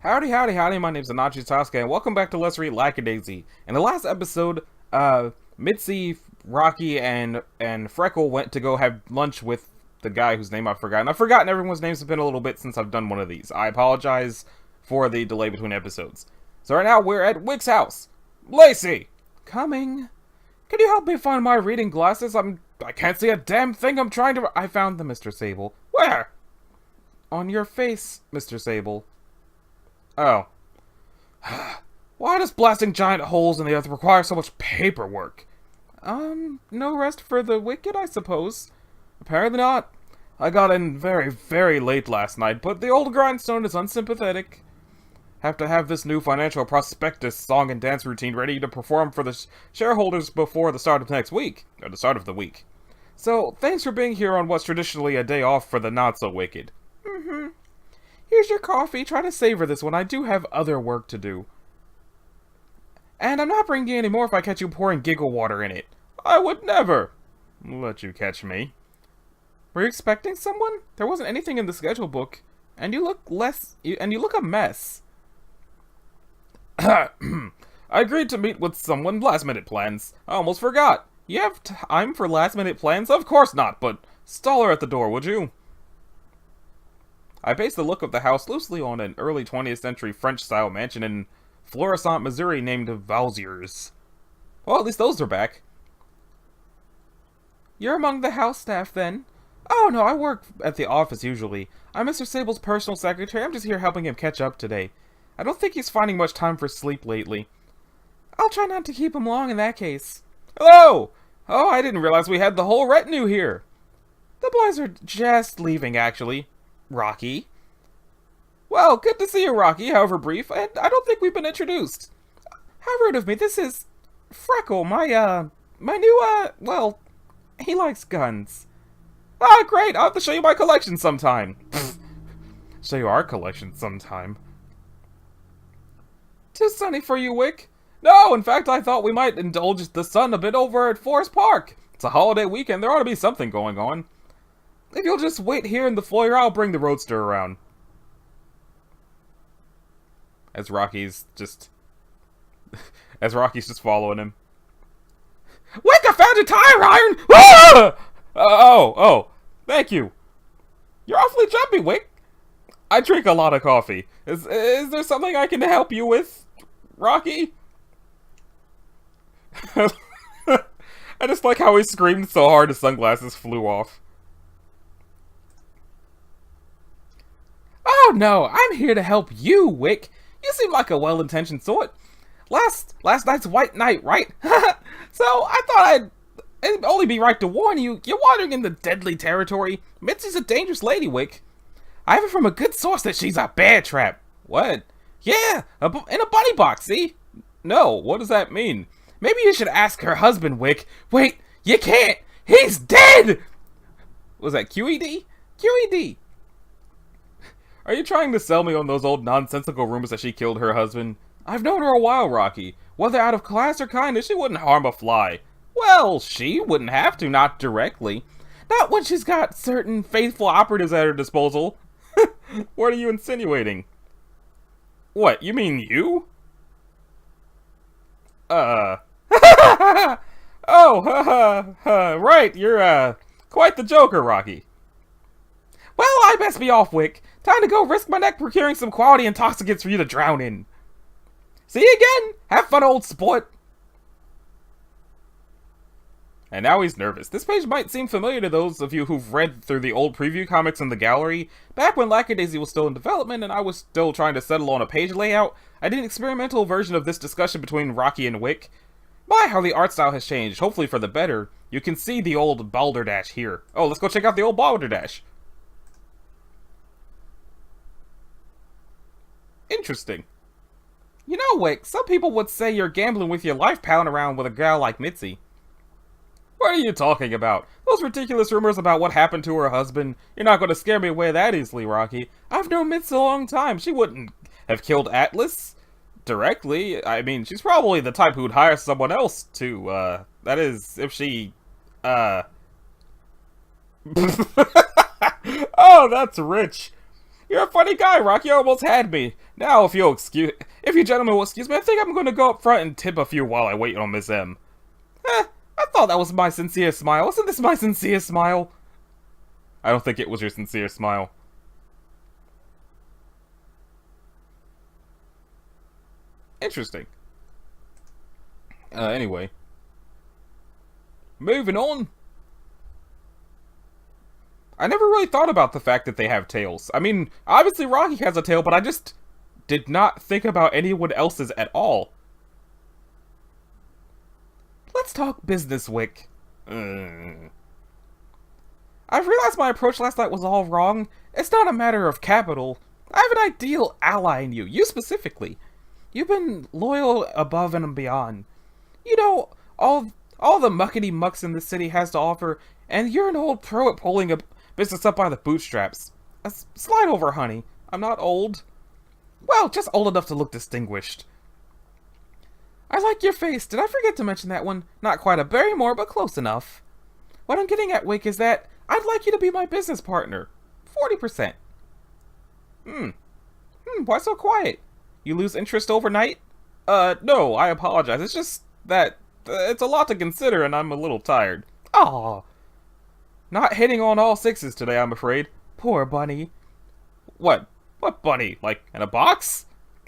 Howdy, howdy, howdy, my name's Anachi Sasuke, and welcome back to Let's Read Lackadaisy. In the last episode, Mitzi, Rocky, and Freckle went to go have lunch with the guy whose name I've forgotten. I've forgotten everyone's names. It's been a little bit since I've done one of these. I apologize for the delay between episodes. So right now, we're at Wick's house. Lacey! Coming. Can you help me find my reading glasses? I can't see a damn thing. I'm trying to... I found them, Mr. Sable. Where? On your face, Mr. Sable. Oh. Why does blasting giant holes in the earth require so much paperwork? No rest for the wicked, I suppose. Apparently not. I got in very, very late last night, but the old grindstone is unsympathetic. Have to have this new financial prospectus song and dance routine ready to perform for the shareholders before the start of next week, or the start of the week. So, thanks for being here on what's traditionally a day off for the not-so-wicked. Here's your coffee. Try to savor this one. I do have other work to do. And I'm not bringing you any more if I catch you pouring giggle water in it. I would never let you catch me. Were you expecting someone? There wasn't anything in the schedule book. And you look you look a mess. I agreed to meet with someone. Last-minute plans. I almost forgot. You have time for last-minute plans? Of course not, but stall her at the door, would you? I based the look of the house loosely on an early 20th century French-style mansion in Florissant, Missouri named Valziers. Well, at least those are back. You're among the house staff, then? Oh, no, I work at the office usually. I'm Mr. Sable's personal secretary. I'm just here helping him catch up today. I don't think he's finding much time for sleep lately. I'll try not to keep him long in that case. Hello! Oh, I didn't realize we had the whole retinue here. The boys are just leaving, actually. Rocky. Well, good to see you, Rocky, however brief, and I don't think we've been introduced. How rude of me. This is Freckle, my new, well, he likes guns. Ah, great, I'll have to show you my collection sometime. Show you our collection sometime. Too sunny for you, Wick? No, in fact, I thought we might indulge the sun a bit over at Forest Park. It's a holiday weekend, there ought to be something going on. If you'll just wait here in the foyer, I'll bring the roadster around. As Rocky's just following him. Wick, I found your tire iron! Ah! Oh, thank you. You're awfully jumpy, Wick. I drink a lot of coffee. Is there something I can help you with, Rocky? I just like how he screamed so hard his sunglasses flew off. Oh no, I'm here to help you, Wick. You seem like a well-intentioned sort. Last night's white night, right? So I thought it'd only be right to warn you. You're wandering in the deadly territory. Mitzi's a dangerous lady, Wick. I have it from a good source that she's a bear trap. What? Yeah, in a bunny box, see? No, what does that mean? Maybe you should ask her husband, Wick. Wait, you can't. He's dead! Was that QED? QED. Are you trying to sell me on those old nonsensical rumors that she killed her husband? I've known her a while, Rocky. Whether out of class or kindness, she wouldn't harm a fly. Well, she wouldn't have to, not directly. Not when she's got certain faithful operatives at her disposal. What are you insinuating? What, you mean you? Oh, right, you're, quite the joker, Rocky. Well, I best be off, Wick. Time to go risk my neck procuring some quality intoxicants for you to drown in. See you again! Have fun, old sport! And now he's nervous. This page might seem familiar to those of you who've read through the old preview comics in the gallery. Back when Lackadaisy was still in development and I was still trying to settle on a page layout, I did an experimental version of this discussion between Rocky and Wick. My, how the art style has changed, hopefully for the better. You can see the old balderdash here. Oh, let's go check out the old balderdash. Interesting. You know, Wick, some people would say you're gambling with your life palling around with a gal like Mitzi. What are you talking about? Those ridiculous rumors about what happened to her husband? You're not going to scare me away that easily, Rocky. I've known Mitzi a long time. She wouldn't have killed Atlas directly. I mean, she's probably the type who'd hire someone else to, that is, if she, Oh, that's rich. You're a funny guy, Rocky. You almost had me. Now, if you gentlemen will excuse me, I think I'm going to go up front and tip a few while I wait on Miss M. I thought that was my sincere smile. Wasn't this my sincere smile? I don't think it was your sincere smile. Interesting. Anyway. Moving on. I never really thought about the fact that they have tails. I mean, obviously Rocky has a tail, but I just did not think about anyone else's at all. Let's talk business, Wick. I've realized my approach last night was all wrong. It's not a matter of capital. I have an ideal ally in you. You specifically. You've been loyal above and beyond. You know, all the muckety mucks in this city has to offer, and you're an old pro at pulling a business up by the bootstraps. Slide over, honey. I'm not old. Well, just old enough to look distinguished. I like your face. Did I forget to mention that one? Not quite a Barrymore, but close enough. What I'm getting at, Wick, is that I'd like you to be my business partner. 40%. Why so quiet? You lose interest overnight? No, I apologize. It's just that it's a lot to consider and I'm a little tired. Aw. Not hitting on all sixes today, I'm afraid. Poor bunny. What? What bunny? Like, in a box?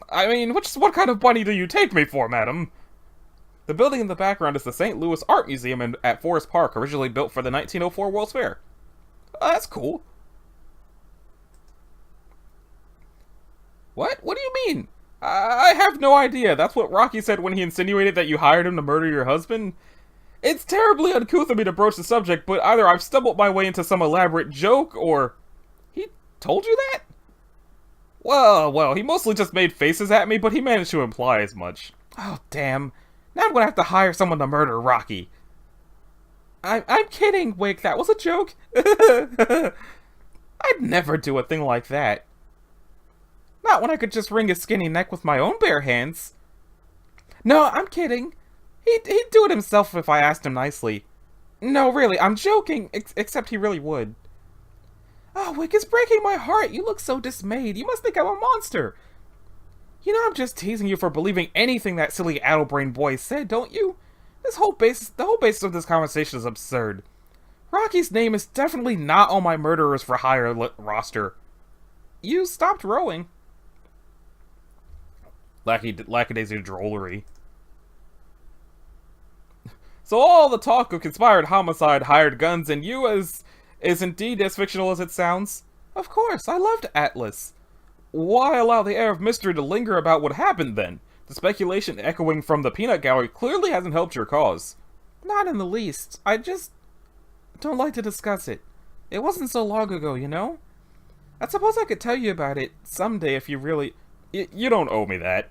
I mean, what kind of bunny do you take me for, madam? The building in the background is the St. Louis Art Museum at Forest Park, originally built for the 1904 World's Fair. Oh, that's cool. What? What do you mean? I have no idea. That's what Rocky said when he insinuated that you hired him to murder your husband? It's terribly uncouth of me to broach the subject, but either I've stumbled my way into some elaborate joke, or... He told you that? Well, he mostly just made faces at me, but he managed to imply as much. Oh, damn. Now I'm gonna have to hire someone to murder Rocky. I'm kidding, Wick. That was a joke. I'd never do a thing like that. Not when I could just wring his skinny neck with my own bare hands. No, I'm kidding. He'd do it himself if I asked him nicely. No, really, I'm joking, except he really would. Oh, Wick, it's breaking my heart. You look so dismayed. You must think I'm a monster. You know I'm just teasing you for believing anything that silly addle-brained boy said, don't you? The whole basis of this conversation is absurd. Rocky's name is definitely not on my murderers for hire roster. You stopped rowing. Lackadaisy drollery. So all the talk of conspired homicide, hired guns, and you is indeed as fictional as it sounds? Of course, I loved Atlas. Why allow the air of mystery to linger about what happened then? The speculation echoing from the peanut gallery clearly hasn't helped your cause. Not in the least. I just don't like to discuss it. It wasn't so long ago, you know? I suppose I could tell you about it someday if you really... You don't owe me that.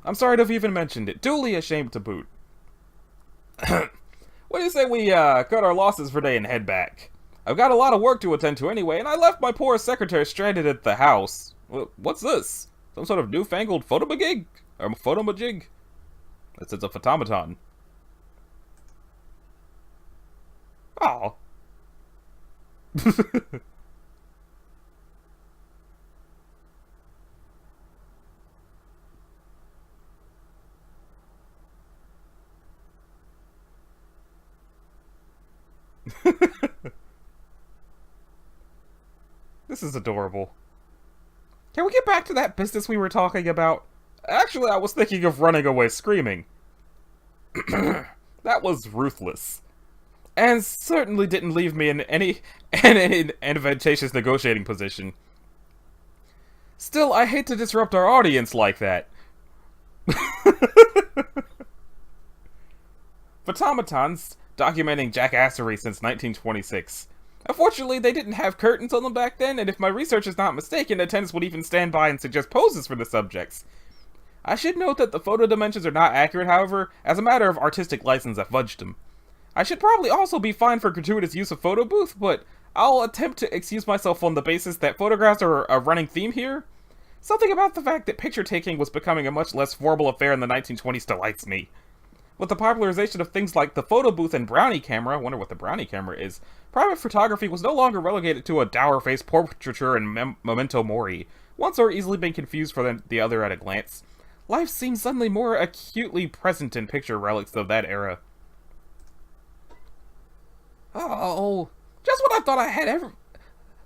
I'm sorry to have even mentioned it. Duly ashamed to boot. What do you say we cut our losses for day and head back? I've got a lot of work to attend to anyway, and I left my poor secretary stranded at the house. What's this? Some sort of newfangled photomagig? Or photomajig? It's a photomaton. Aw. This is adorable. Can we get back to that business we were talking about? Actually, I was thinking of running away screaming. That was ruthless. And certainly didn't leave me in any advantageous negotiating position. Still, I hate to disrupt our audience like that. Photomatons documenting jackassery since 1926. Unfortunately, they didn't have curtains on them back then, and if my research is not mistaken, attendants would even stand by and suggest poses for the subjects. I should note that the photo dimensions are not accurate, however, as a matter of artistic license I fudged them. I should probably also be fined for gratuitous use of photo booth, but I'll attempt to excuse myself on the basis that photographs are a running theme here. Something about the fact that picture taking was becoming a much less formal affair in the 1920s delights me. With the popularization of things like the photo booth and brownie camera, I wonder what the brownie camera is, private photography was no longer relegated to a dour-faced portraiture and memento mori. one so easily been confused for the other at a glance. Life seems suddenly more acutely present in picture relics of that era. Oh, just when I thought I had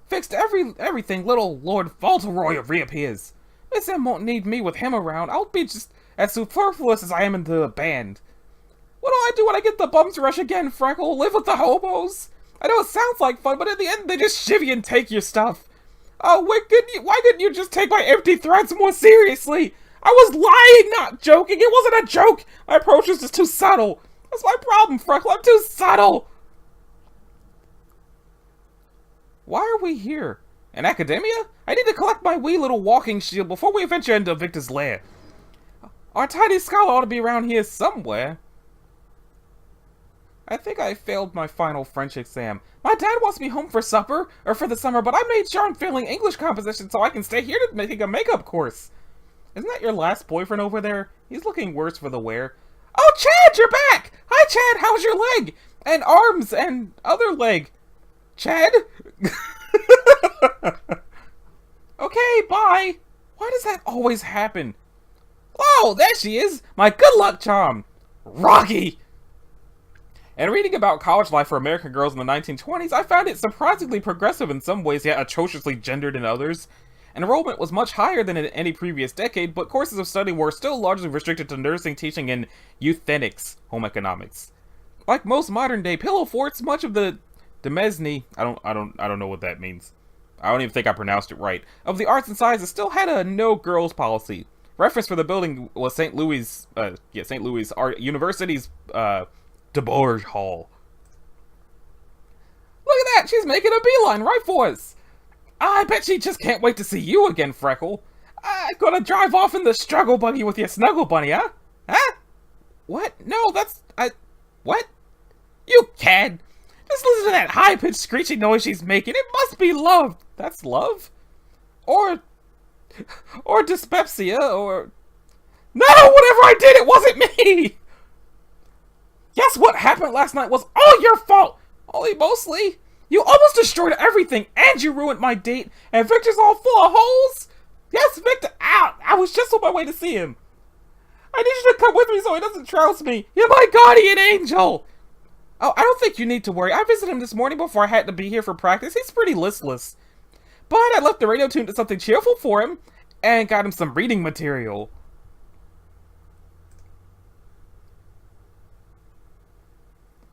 fixed everything, little Lord Fauntleroy reappears. Miss M won't need me with him around. I'll be just as superfluous as I am in the band. What do I do when I get the bums rush again, Freckle? Live with the hobos? I know it sounds like fun, but in the end they just shivvy and take your stuff. Oh, why couldn't you just take my empty threats more seriously? I was lying, not joking. It wasn't a joke. My approach was just too subtle. That's my problem, Freckle. I'm too subtle. Why are we here? An academia? I need to collect my wee little walking shield before we venture into Victor's lair. Our tiny scholar ought to be around here somewhere. I think I failed my final French exam. My dad wants me home for supper, or for the summer, but I made sure I'm failing English composition so I can stay here to take a makeup course. Isn't that your last boyfriend over there? He's looking worse for the wear. Oh, Chad, you're back! Hi, Chad, how's your leg? And arms, and other leg. Chad? Okay, bye. Why does that always happen? Oh, there she is! My good luck charm! Rocky! And reading about college life for American girls in the 1920s, I found it surprisingly progressive in some ways, yet atrociously gendered in others. Enrollment was much higher than in any previous decade, but courses of study were still largely restricted to nursing, teaching, and euthenics, home economics. Like most modern-day pillow forts, much of the demesne, I don't know what that means. I don't even think I pronounced it right. Of the arts and sciences still had a no girls policy. Reference for the building was St. Louis Art University's DeBorge Hall. Look at that! She's making a beeline right for us! I bet she just can't wait to see you again, Freckle. I'm gonna drive off in the struggle buggy with your snuggle bunny, huh? Huh? What? No, what? You cad! Just listen to that high-pitched screeching noise she's making. It must be love. That's love? Or dyspepsia, or... No, whatever I did, it wasn't me! Guess what happened last night was all your fault! Only mostly. You almost destroyed everything, and you ruined my date, and Victor's all full of holes! Yes, Victor, out! I was just on my way to see him. I need you to come with me so he doesn't trounce me. You're my guardian angel! Oh, I don't think you need to worry. I visited him this morning before I had to be here for practice. He's pretty listless. But I left the radio tuned to something cheerful for him, and got him some reading material.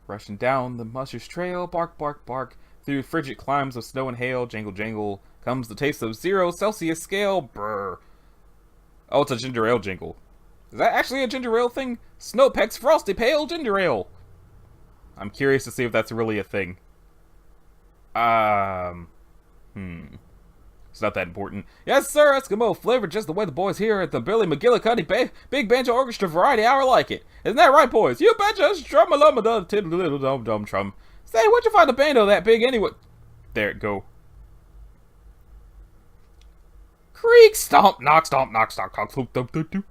Rushing down the musher's trail, bark, bark, bark, through frigid climes of snow and hail, jangle, jangle, comes the taste of 0 Celsius scale, brr. Oh, it's a ginger ale jingle. Is that actually a ginger ale thing? Snowpeck's frosty pale ginger ale. I'm curious to see if that's really a thing. It's not that important. Yes, sir, Eskimo flavor just the way the boys here at the Billy McGillicuddy Big Banjo Orchestra Variety Hour like it. Isn't that right, boys? You betcha! Strum-a-lum-a-dum, tiddle-diddle-dum-dum-trum. Say, where'd you find a bando that big anyway? There it go. Creak, stomp, knock, stock, cloop, doop, doop, doop.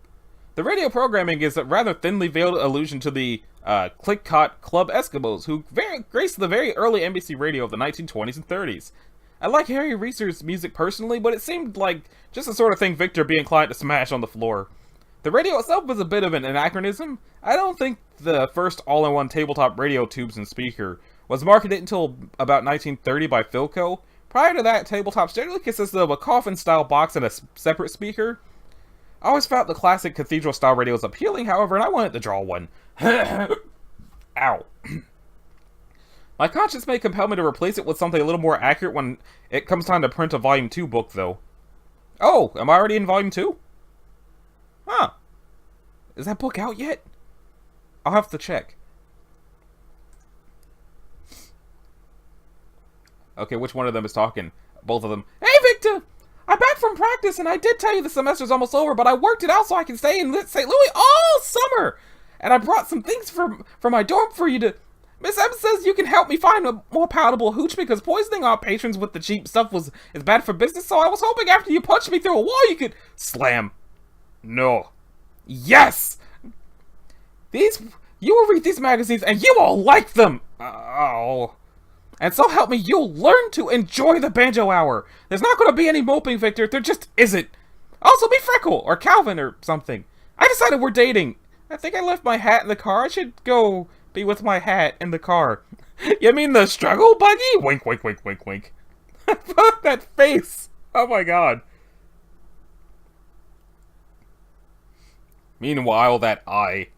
The radio programming is a rather thinly veiled allusion to the Click-Cot Club Eskimos, who graced the very early NBC radio of the 1920s and 30s. I like Harry Reeser's music personally, but it seemed like just the sort of thing Victor be inclined to smash on the floor. The radio itself was a bit of an anachronism. I don't think the first all-in-one tabletop radio tubes and speaker was marketed until about 1930 by Philco. Prior to that, tabletops generally consisted of a coffin-style box and a separate speaker. I always found the classic cathedral-style radios appealing, however, and I wanted to draw one. Ow. My conscience may compel me to replace it with something a little more accurate when it comes time to print a Volume 2 book, though. Oh, am I already in Volume 2? Huh. Is that book out yet? I'll have to check. Okay, which one of them is talking? Both of them. Hey, Victor! I'm back from practice, and I did tell you the semester's almost over, but I worked it out so I can stay in St. Louis all summer! And I brought some things from my dorm for you to... Miss M says you can help me find a more palatable hooch because poisoning our patrons with the cheap stuff is bad for business, so I was hoping after you punched me through a wall you could... Slam. No. Yes! You will read these magazines and you will like them! Oh. And so help me, you'll learn to enjoy the banjo hour. There's not gonna be any moping, Victor. There just isn't. Also, be Freckle, or Calvin, or something. I decided we're dating. I think I left my hat in the car. I should go be with my hat in the car. You mean the struggle buggy? Wink, wink, wink, wink, wink. That face. Oh my god. Meanwhile, that eye.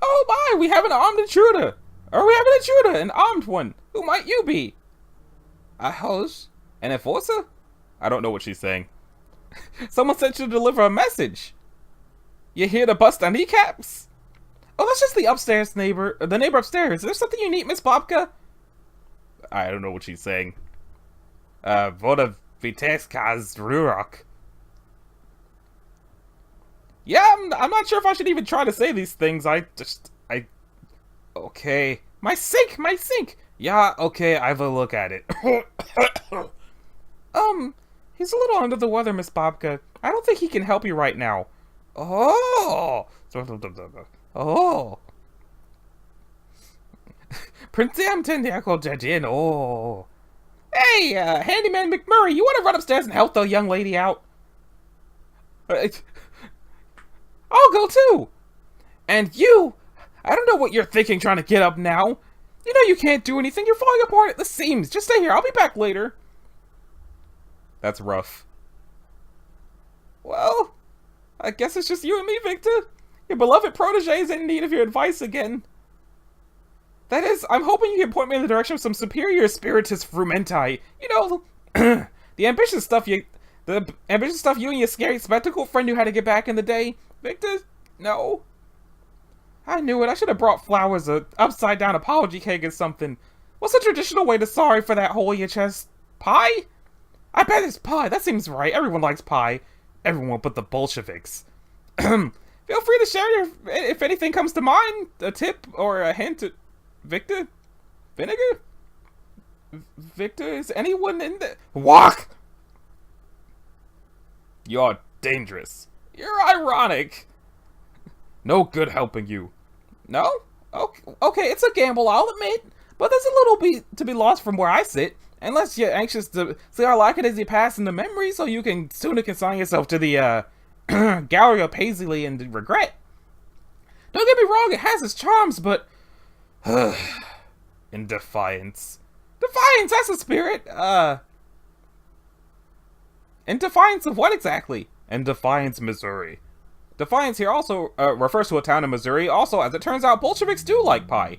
Oh my, we have an armed intruder. Or we have an intruder, an armed one. Who might you be? A host? An enforcer? I don't know what she's saying. Someone sent you to deliver a message. You here to bust our kneecaps? Oh, that's just the upstairs neighbor. The neighbor upstairs. Is there something you need, Miss Bobka? I don't know what she's saying. Voda Viteskaz Rurok. Yeah, I'm not sure if I should even try to say these things. Okay. My sink! Yeah, okay, I will look at it. He's a little under the weather, Miss Bobka. I don't think he can help you right now. Oh! Oh! Prince Amtendiako Jajin, oh. Hey, Handyman McMurray, you want to run upstairs and help the young lady out? I'll go too! And you! I don't know what you're thinking trying to get up now. You know you can't do anything, you're falling apart at the seams. Just stay here, I'll be back later. That's rough. Well, I guess it's just you and me, Victor. Your beloved protege is in need of your advice again. That is, I'm hoping you can point me in the direction of some superior spiritus frumenti. You know, the ambitious stuff you and your scary spectacle friend knew how to get back in the day. Victor, no. I knew it. I should have brought flowers, a upside down apology cake or something. What's the traditional way to sorry for that hole in your chest? Pie? I bet it's pie. That seems right. Everyone likes pie. Everyone but the Bolsheviks. Feel free to share if anything comes to mind. A tip or a hint. Victor? Vinegar? Victor, is anyone in there? Walk! You're dangerous. You're ironic. No good helping you. No? Okay, it's a gamble, I'll admit. But there's a little bit to be lost from where I sit. Unless you're anxious to see our Lackadaisy pass into memory so you can sooner consign yourself to the, gallery of Paisley and regret. Don't get me wrong, it has its charms, but... in defiance. Defiance, that's the spirit! In defiance of what exactly? In Defiance, Missouri. Defiance here also refers to a town in Missouri. Also, as it turns out, Bolsheviks do like pie.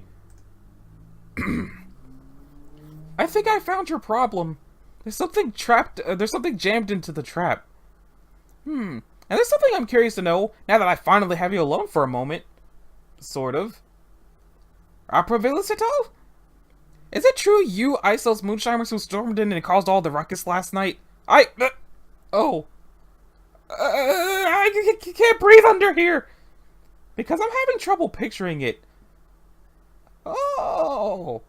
I think I found your problem. There's something trapped, there's something jammed into the trap. And there's something I'm curious to know, now that I finally have you alone for a moment. Sort of. Apravilicito? Is it true you ice those moonshiners who stormed in and caused all the ruckus last night? I can't breathe under here! Because I'm having trouble picturing it. Oh.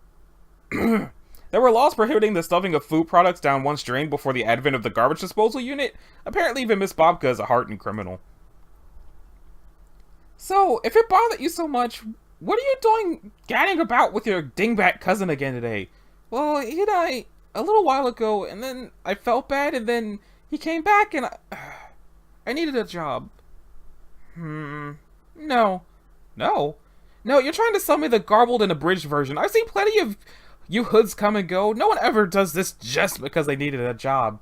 There were laws prohibiting the stuffing of food products down one's drain before the advent of the garbage disposal unit. Apparently even Miss Bobka is a hardened criminal. So, if it bothered you so much, what are you doing gadding about with your dingbat cousin again today? Well, he died a little while ago, and then I felt bad, and then he came back, and I needed a job. No. No? No, you're trying to sell me the garbled and abridged version. I've seen plenty of you hoods come and go. No one ever does this just because they needed a job.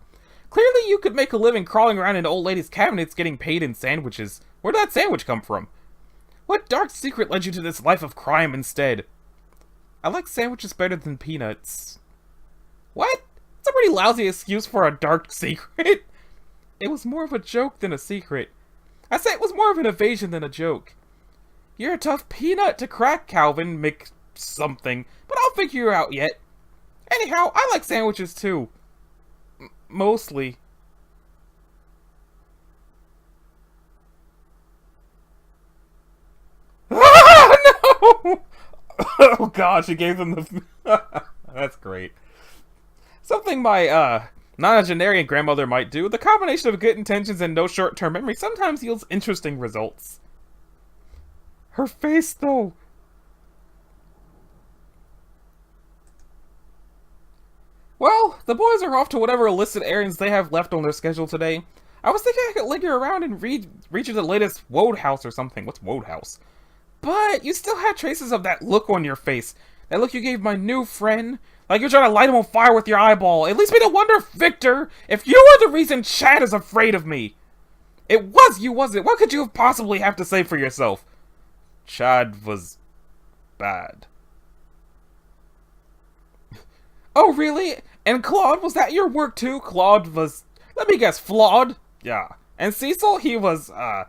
Clearly you could make a living crawling around in old ladies' cabinets getting paid in sandwiches. Where did that sandwich come from? What dark secret led you to this life of crime instead? I like sandwiches better than peanuts. What? It's a pretty lousy excuse for a dark secret. It was more of a joke than a secret. I say it was more of an evasion than a joke. You're a tough peanut to crack, Calvin something, but I'll figure you out yet. Anyhow, I like sandwiches too. Mostly. Ah, no! Oh god, she gave them the... That's great. Something my Non-generian grandmother might do. The combination of good intentions and no short-term memory sometimes yields interesting results. Her face, though. Well, the boys are off to whatever illicit errands they have left on their schedule today. I was thinking I could linger around and read you the latest Wodehouse or something. What's Wodehouse? But you still have traces of that look on your face. That look you gave my new friend. Like you're trying to light him on fire with your eyeball. It leads me to wonder, Victor, if you were the reason Chad is afraid of me. It was you, was it? What could you possibly have to say for yourself? Chad was bad. Oh, really? And Claude, was that your work too? Claude was, let me guess, flawed? Yeah. And Cecil, he was, oh,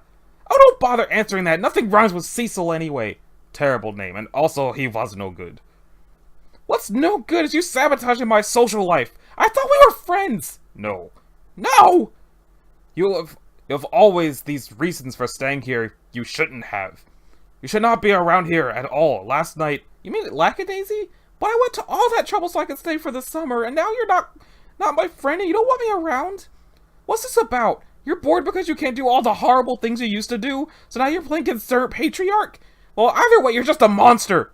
don't bother answering that. Nothing rhymes with Cecil anyway. Terrible name. And also, he was no good. What's no good is you sabotaging my social life. I thought we were friends. No. No! You have always these reasons for staying here you shouldn't have. You should not be around here at all. Last night, you mean Lackadaisy? But I went to all that trouble so I could stay for the summer, and now you're not my friend and you don't want me around? What's this about? You're bored because you can't do all the horrible things you used to do, so now you're playing concerned patriarch? Well, either way, you're just a monster!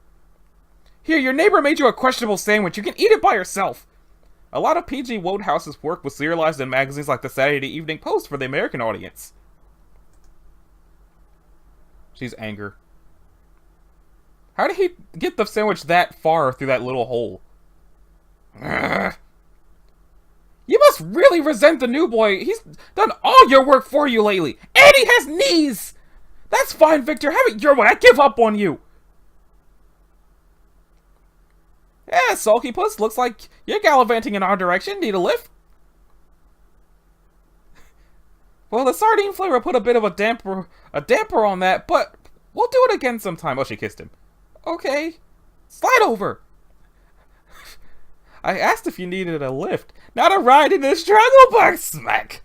Here, your neighbor made you a questionable sandwich. You can eat it by yourself. A lot of P.G. Wodehouse's work was serialized in magazines like the Saturday Evening Post for the American audience. She's anger. How did he get the sandwich that far through that little hole? Ugh. You must really resent the new boy. He's done all your work for you lately. And he has knees! That's fine, Victor. Have it your way. I give up on you. Yeah, Sulky Puss, looks like you're gallivanting in our direction. Need a lift? Well, the sardine flavor put a bit of a damper on that, but we'll do it again sometime. Oh, she kissed him. Okay. Slide over. I asked if you needed a lift, not a ride in the struggle bus. Smack.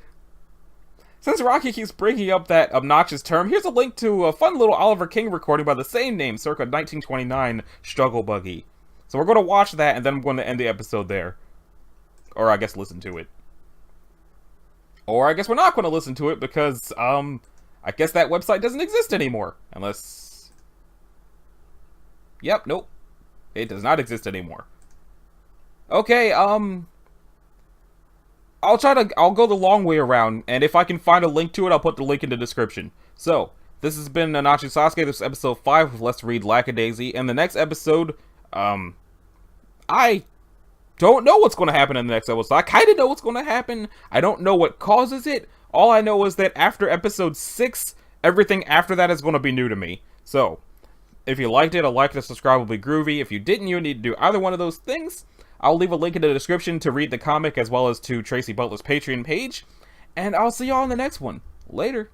Since Rocky keeps bringing up that obnoxious term, here's a link to a fun little Oliver King recording by the same name, circa 1929, Struggle Buggy. So we're going to watch that, and then I'm going to end the episode there. Or I guess listen to it. Or I guess we're not going to listen to it because, I guess that website doesn't exist anymore. Unless... Yep, nope. It does not exist anymore. Okay, I'll go the long way around, and if I can find a link to it, I'll put the link in the description. So, this has been Nanachi Sasuke. This is episode 5 of Let's Read Lackadaisy. In the next episode, I don't know what's going to happen in the next episode. I kind of know what's going to happen. I don't know what causes it. All I know is that after episode 6, everything after that is going to be new to me. So, if you liked it, a like and a subscribe will be groovy. If you didn't, you need to do either one of those things. I'll leave a link in the description to read the comic as well as to Tracy Butler's Patreon page. And I'll see y'all in the next one. Later.